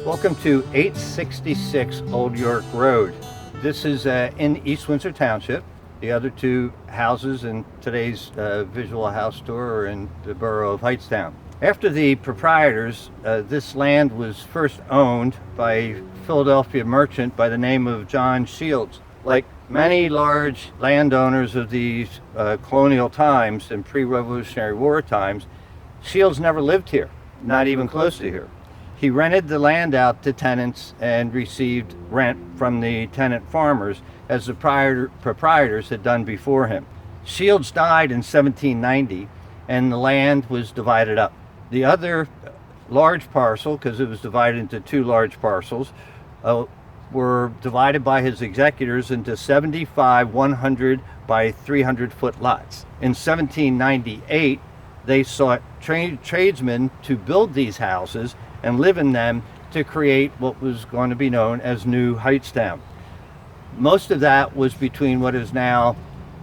Welcome to 866 Old York Road. This is in East Windsor Township. The other two houses in today's visual house tour are in the borough of Hightstown. After the proprietors, this land was first owned by a Philadelphia merchant by the name of John Shields. Like many large landowners of these colonial times and pre-Revolutionary War times, Shields never lived here, not even close to here. He rented the land out to tenants and received rent from the tenant farmers as the proprietors had done before him. Shields died in 1790 and the land was divided up. The other large parcel, because it was divided into two large parcels, were divided by his executors into 75 100 by 300 foot lots. In 1798, they sought tradesmen to build these houses and live in them to create what was going to be known as New Hightstown. Most of that was between what is now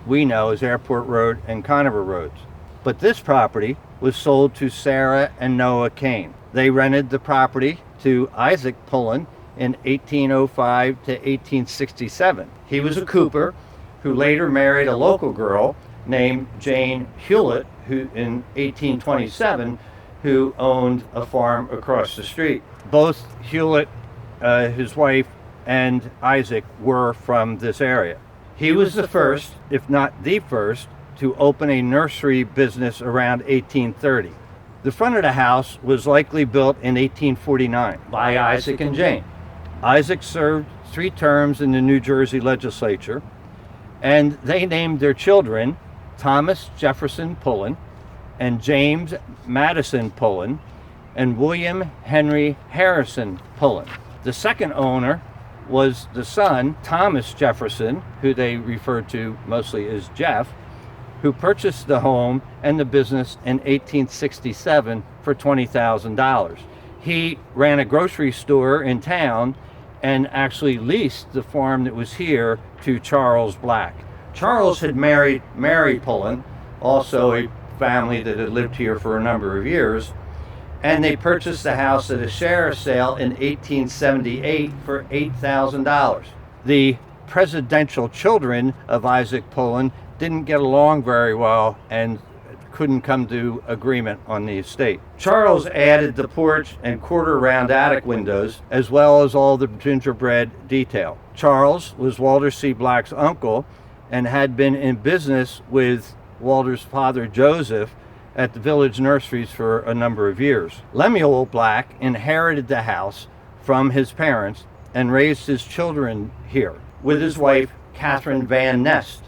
we know as Airport Road and Conover Roads. But this property was sold to Sarah and Noah Kane. They rented the property to Isaac Pullen in 1805 to 1867. He was a cooper who later married a local girl named Jane Hewlett, who in 1827 who owned a farm across the street. Both Hewlett, his wife, and Isaac were from this area. He was the first, if not the first, to open a nursery business around 1830. The front of the house was likely built in 1849 by Isaac and Jane. Isaac served 3 terms in the New Jersey legislature, and they named their children Thomas Jefferson Pullen and James Madison Pullen and William Henry Harrison Pullen. The second owner was the son, Thomas Jefferson, who they referred to mostly as Jeff, who purchased the home and the business in 1867 for $20,000. He ran a grocery store in town and actually leased the farm that was here to Charles Black. Charles had married Mary Pullen, also a family that had lived here for a number of years, and they purchased the house at a sheriff's sale in 1878 for $8,000. The presidential children of Isaac Pullen didn't get along very well and couldn't come to agreement on the estate. Charles added the porch and quarter-round attic windows, as well as all the gingerbread detail. Charles was Walter C. Black's uncle and had been in business with Walter's father Joseph at the village nurseries for a number of years. Lemuel Black inherited the house from his parents and raised his children here with his wife Catherine Van Nest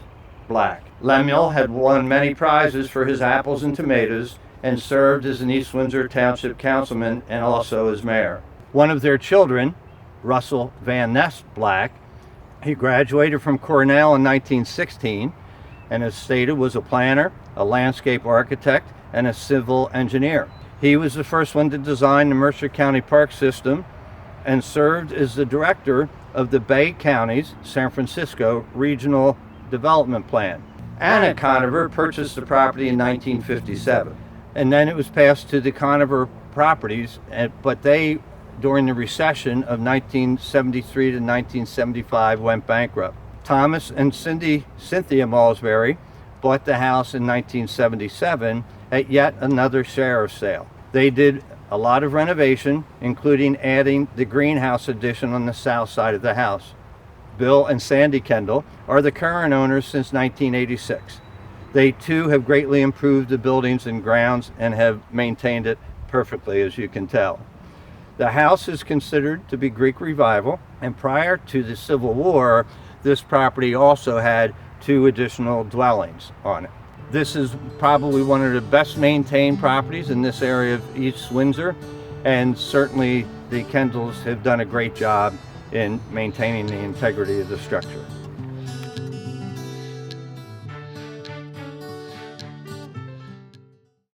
Black. Lemuel had won many prizes for his apples and tomatoes and served as an East Windsor Township councilman and also as mayor. One of their children, Russell Van Nest Black, he graduated from Cornell in 1916 and as stated was a planner, a landscape architect, and a civil engineer. He was the first one to design the Mercer County Park System and served as the director of the Bay County's San Francisco Regional Development Plan. Anna Conover purchased the property in 1957, and then it was passed to the Conover Properties, but they, during the recession of 1973 to 1975, went bankrupt. Thomas and Cynthia Malsbury bought the house in 1977 at yet another sheriff's sale. They did a lot of renovation, including adding the greenhouse addition on the south side of the house. Bill and Sandy Kendall are the current owners since 1986. They too have greatly improved the buildings and grounds and have maintained it perfectly, as you can tell. The house is considered to be Greek Revival, and prior to the Civil War, this property also had 2 additional dwellings on it. This is probably one of the best maintained properties in this area of East Windsor, and certainly the Kendalls have done a great job in maintaining the integrity of the structure.